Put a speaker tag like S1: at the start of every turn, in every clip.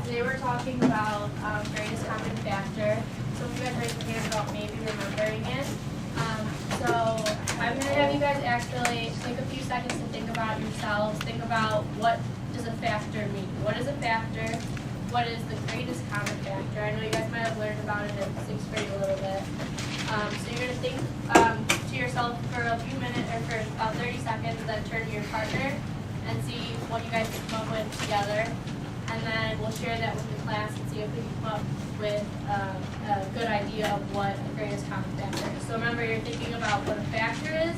S1: Today we're talking about greatest common factor. Some of you guys raised your hand about maybe remembering it. So I'm going to have you guys actually take a few seconds to think about yourselves. Think about what does a factor mean? What is a factor? What is the greatest common factor? I know you guys might have learned about it in 6th grade a little bit. So you're going to think to yourself for a few minutes or for about 30 seconds, then turn to your partner and see what you guys can come up with together. And then we'll share that with the class and see if we can come up with a good idea of what the greatest common factor is. So remember, you're thinking about what a factor is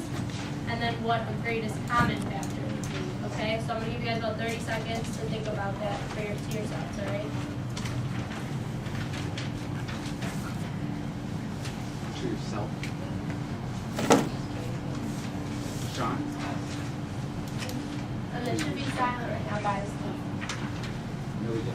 S1: and then what a greatest common factor would be. Okay, so I'm going to give you guys about 30 seconds to think about that to yourselves, all right?
S2: To yourself. Sean?
S1: And it should be silent right now, guys.
S2: Really good.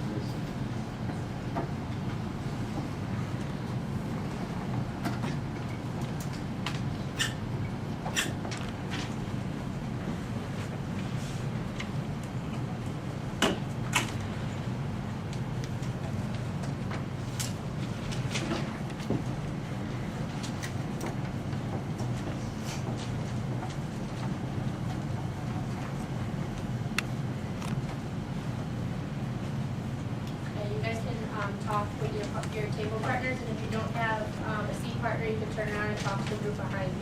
S1: Talk with your table partners, and if you don't have a seat partner, you can turn around and talk to the group behind you.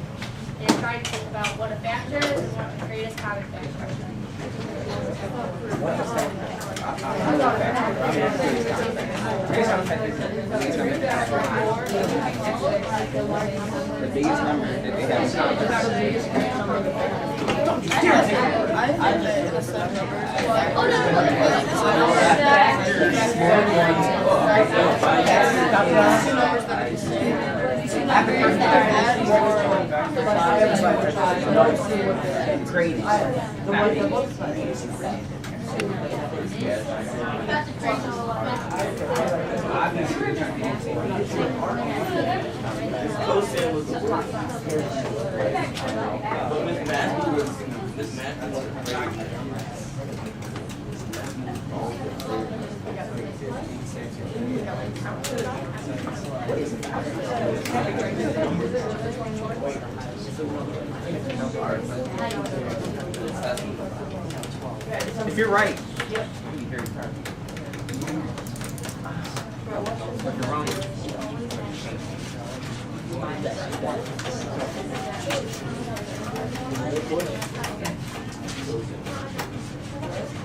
S1: And try to think about what a factor is and what the greatest common factor is.
S2: The biggest number that they have.
S1: Oh, no.
S2: If you're right, you'll be very proud. If you're wrong,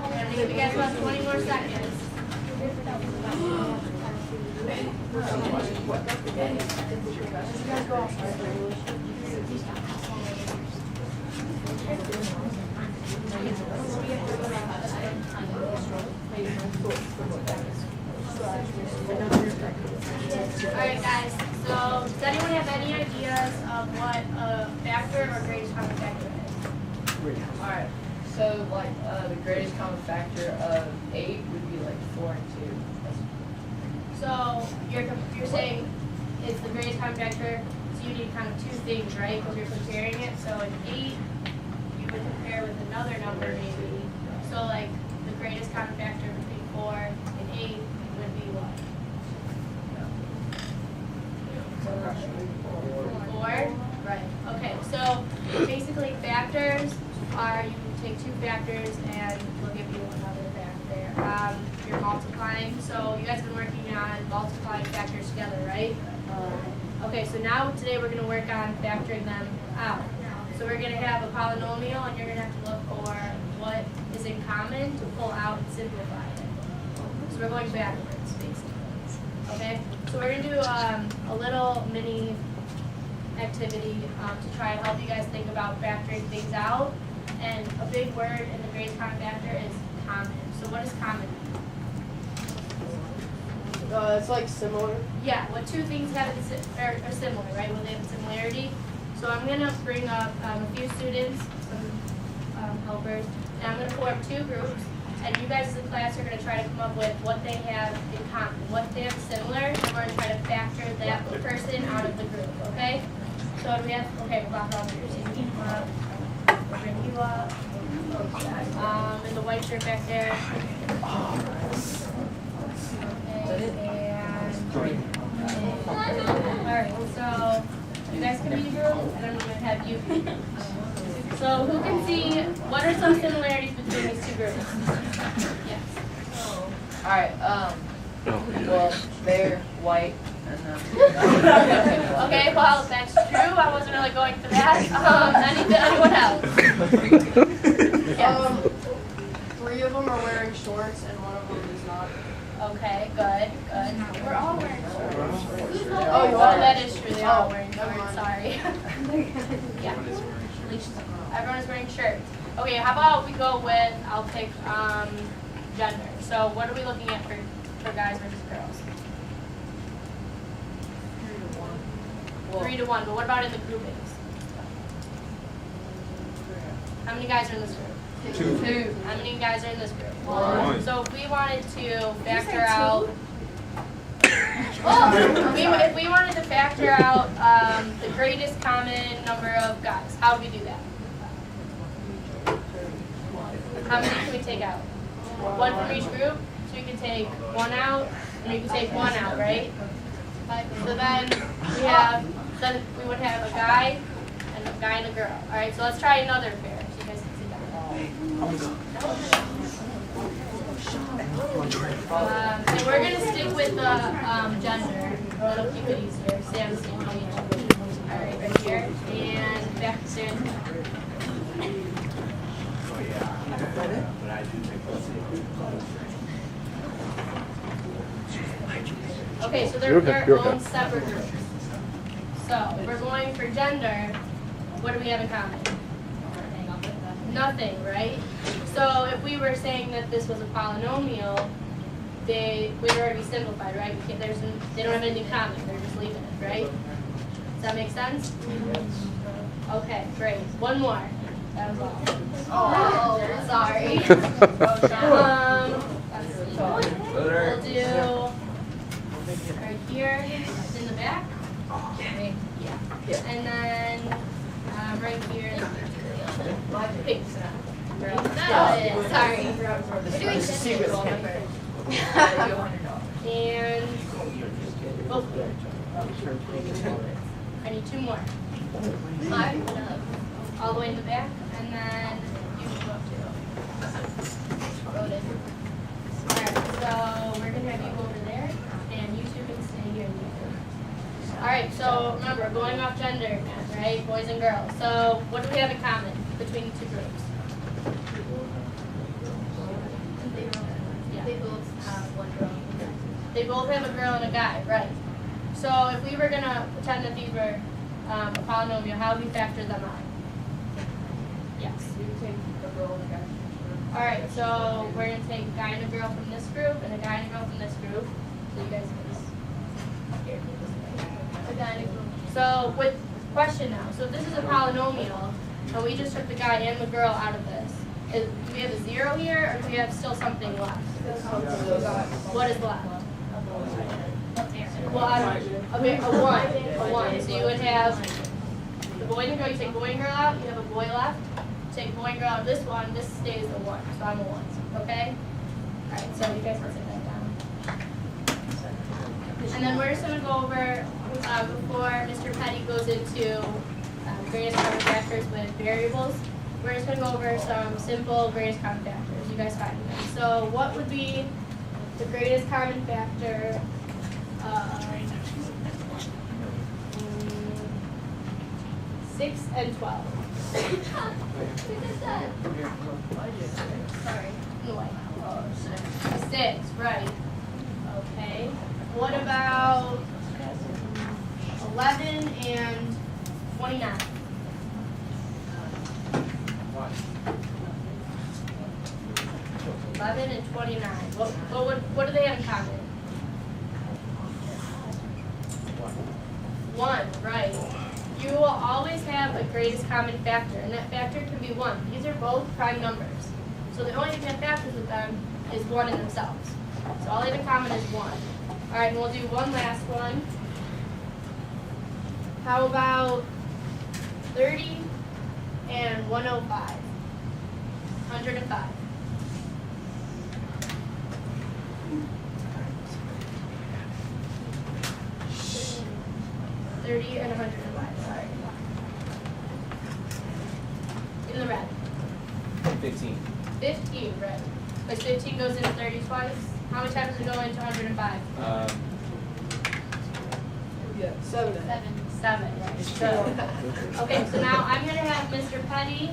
S1: I'm going to give you guys about 20 more seconds. Alright guys, so does anyone have any ideas of what a factor or greatest common factor is?
S3: Alright, so like the greatest common factor of 8 would be like 4 and 2.
S1: So you're saying it's the greatest common factor, so you need kind of two things, right? Because you're comparing it. So an 8, you would compare with another number maybe. So like the greatest common factor between 4 and 8 would be what? 4? Right. Okay, so basically factors are, you can take two factors and we'll give you another factor. You're multiplying, so you guys have been working on multiplying factors together, right? Okay, so now today we're going to work on factoring them out. So we're going to have a polynomial and you're going to have to look for what is in common to pull out and simplify it. So we're going backwards, basically. Okay, so we're going to do a little mini activity to try and help you guys think about factoring things out. And a big word in the greatest common factor is common. So what does common mean?
S3: It's like similar.
S1: Yeah, what two things have are similar, right? When they have a similarity. So I'm going to bring up a few students, some helpers, and I'm going to form two groups. And you guys as a class are going to try to come up with what they have in common, what they have similar, and we're going to try to factor that person out of the group, okay? So do we have, okay, we'll block all yours. We'll bring you up. And the white shirt back there. You. So who can see, what are some similarities between these two groups? Yes.
S3: Alright, well, they're white and then.
S1: Okay, well, that's true. I wasn't really going for that. Anyone else? Yes.
S4: 3 of them are wearing shorts and 1 of them is not.
S1: Okay, good. We're all wearing shorts.
S4: Oh, you are?
S1: That is true. They're all wearing
S4: never
S1: shorts.
S4: mind.
S1: Sorry. Yeah. Everyone is wearing shirts. Okay, how about we go with, I'll pick gender. So what are we looking at for guys versus girls? 3 to 1. But what about in the groupings? How many guys are in this group? 2. How many guys are in this group? 1. So if we wanted to factor out, if we wanted to factor out the greatest common number of guys, how would we do that? How many can we take out? 1 from each group. So we can take 1 out, and we can take 1 out, right? So then we would have a guy and a girl. All right. So let's try another pair, so you guys can see that. And we're gonna stick with the gender. That'll keep it easier. Stay on the same page. All right, right here, and back to Sarah. Okay, so they're their own separate groups. So if we're going for gender, what do we have in common? Nothing, right? So if we were saying that this was a polynomial, we would already be simplified, right? They don't have anything common. They're just leaving it, right? Does that make sense? Okay, great. 1 more. That was all. Oh, sorry. We'll do right here in the back. Yeah. And then right here. Pink. Sorry. We're doing secret number. And I need 2 more. All the way in the back, and then you can go up too. Alright, so we're gonna have you go over there, and you 2 can stay here. Alright, so remember, going off gender again, right? Boys and girls. So what do we have in common between the 2 groups? They both have 1 girl. They both have a girl and a guy, right? So if we were gonna pretend that these were a polynomial, how would we factor them out? Yes.
S3: You can take a girl and a guy.
S1: Alright, so we're going to take a guy and a girl from this group and a guy and a girl from this group. So you guys can just here, take this away. A guy and a girl. So with question now, so if this is a polynomial, and we just took the guy and the girl out of this, do we have a 0 here, or do we have still something left? What is left? Well, okay, a 1. So you would have the boy and girl, you take boy and girl out, you have a boy left. Take boy and girl out of this one, this stays a 1, so I'm a 1, okay? Alright, so you guys can sit that down. And then we're just going to go over, before Mr. Petty goes into greatest common factors with variables, we're just going to go over some simple greatest common factors. You guys find them. So what would be the greatest common factor of 6 and 12? Sorry, in the way. 6, right. Okay. What about 11 and 29? 11 and 29. What do they have in common? 1, right. You will always have a greatest common factor, and that factor can be 1. These are both prime numbers. So the only thing that factors with them is 1 in themselves. So all they have in common is 1. All right, and we'll do one last one. How about 30 and 105? 105. 30 and 105, sorry. 15, right? Because 15 goes into 30 twice. How many times does it go into 105?
S3: Yeah, 7.
S1: 7, right? So, okay, so now I'm gonna have Mr. Petty